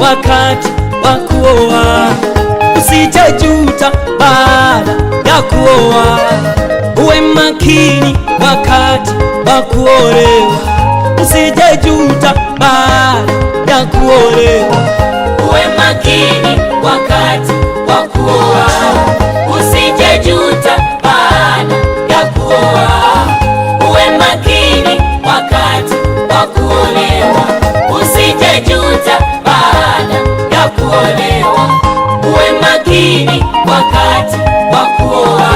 wakati wa kuoa, usijejuta baada ya kuoa. Uwe makini wakati wa kuolewa, usijejuta baada ya kuolewa. Uwe makini wakati wa kuoa, usijejuta baada ya kuoa. Uwe makini wakati wa kuolewa, usijejuta baada ya kuolewa. Uwe makini wakati wa kuoa,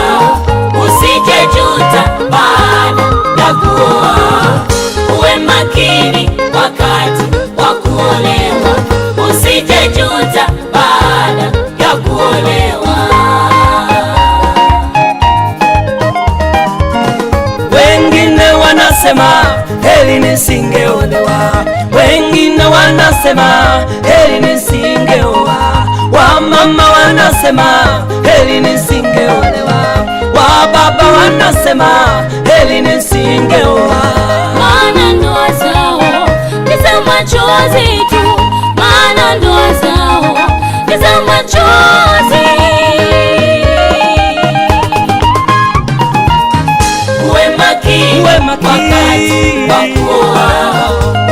usijejuta baada ya kuoa. Uwe makini wakati wa kuolewa, usijejuta baada ya kuolewa. Wengine wanasema heri nisingeolewa, wengine wanasema heri nisingeoa. Wamama wanasema heri nisingeolewa, wababa wanasema heri nisingeoa. Maana ndoa zao ni za machozi tu, maana ndoa zao ni za machozi. Uwe makini wakati wa kuoa,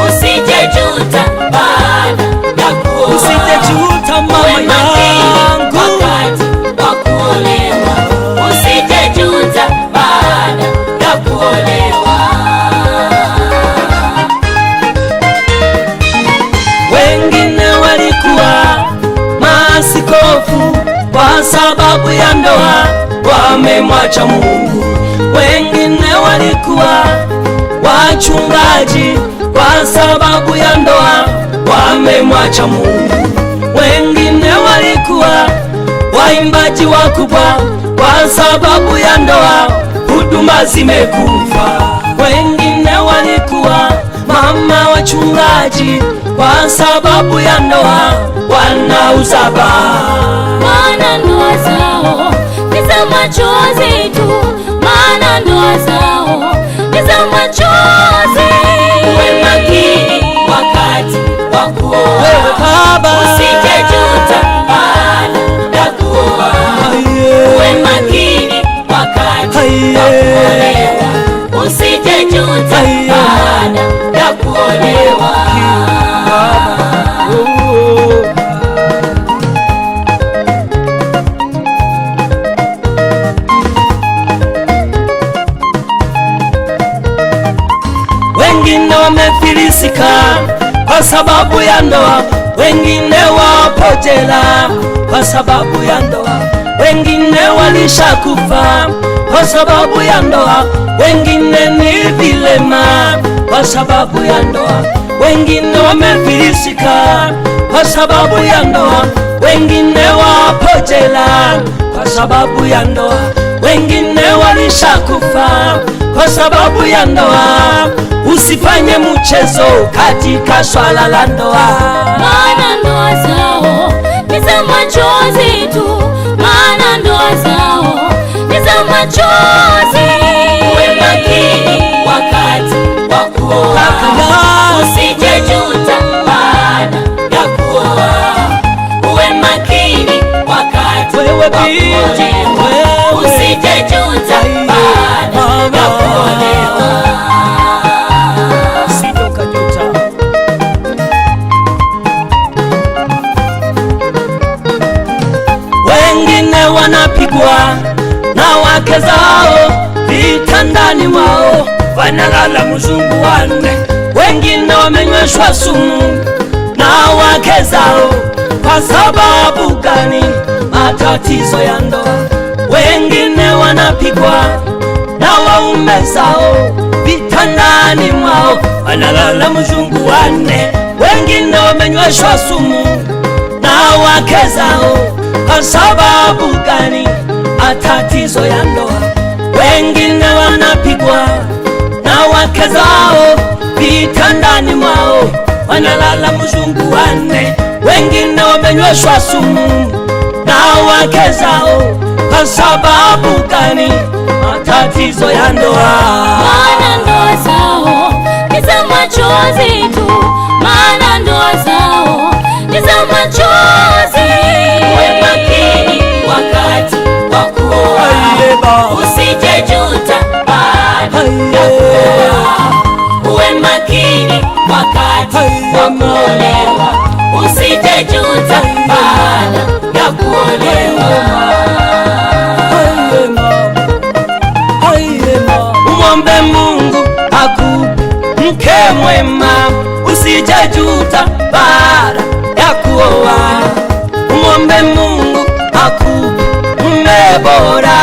usijejuta baada ya kuoa. Usijejuta mama yangu wakati wa kuolewa, usijejuta baada ya kuolewa. Wengine walikuwa maaskofu kwa sababu ya ndoa, wamemwacha Mungu. Wengine walikuwa wachungaji kwa sababu ya ndoa, wamemwacha Mungu. Wengine walikuwa waimbaji wakubwa kwa sababu ya ndoa, huduma zimekufa. Wengine walikuwa mama wachungaji kwa sababu ya ndoa, wanauza baa. Maana ndoa zao ni za machozi tu, maana ndoa zao ni za machozi. Uwe makini wakati wa kuoa, Wewe baba, usijejuta baada ya kuoa. Uwe makini wakati wa kuolewa, usijejuta baada ya kuolewa. Wengine wamefilisika kwa sababu ya ndoa, wengine wapo jela kwa sababu ya ndoa, wengine walishakufa kwa sababu ya ndoa, wengine ni vilema kwa sababu ya ndoa. Wengine wamefilisika kwa sababu ya ndoa, wengine wapo jela kwa sababu ya ndoa, wengine walishakufa kwa sababu ya ndoa. Usifanye mchezo katika swala la ndoa, maana ndoa zao ni za machozi tu, maana ndoa zao ni za machozi. Uwe makini wakati wa kuoa, usijejuta baada ya kuoa. Uwe makini wakati wa kuolewa, usijejuta baada ya kuolewa. Wengine wanapigwa na wake zao vitandani mwao, wanalala mzungu wanne. Wengine wamenyweshwa sumu na wake zao. Kwa sababu gani? Matatizo ya ndoa. Wengine wanapigwa na waume zao vitandani mwao, wanalala mzungu wanne. Wengine wamenyweshwa sumu na wake zao. Kwa sababu gani? Matatizo ya ndoa. Wengine wanapigwa na wake zao vitandani mwao, wanalala mzungu wanne. Wengine wamenyweshwa sumu na wake zao. Kwa sababu gani? Matatizo ya ndoa. Maana ndoa zao ni za machozi tu, maana ndoa zao ni za Uwe makini wakati wa kuolewa, usije juta baada ya kuolewa. Umwombe Mungu akupe mke mwema, usije juta baada ya kuoa. Umwombe Mungu akupe mume bora,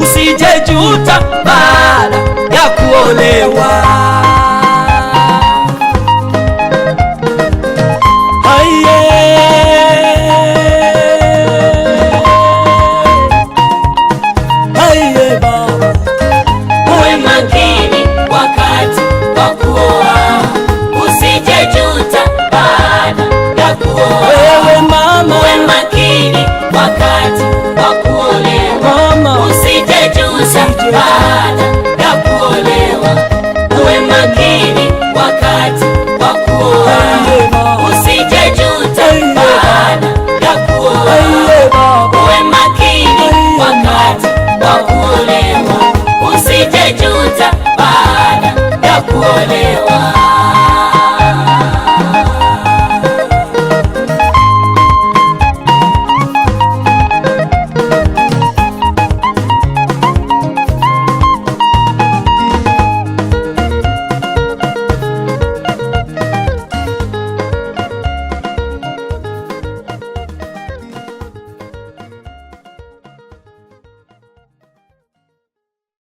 usije juta baada ya kuolewa. Uwe makini wakati wa kuoa, usije juta baada ya kuoa. Wewe mama, uwe makini wakati wa kuolewa, usije juta baada ya kuolewa. Uwe makini wakati wa kuoa, usije juta baada ya kuoa. Uwe makini wakati wa kuolewa, usije juta baada ya kuolewa.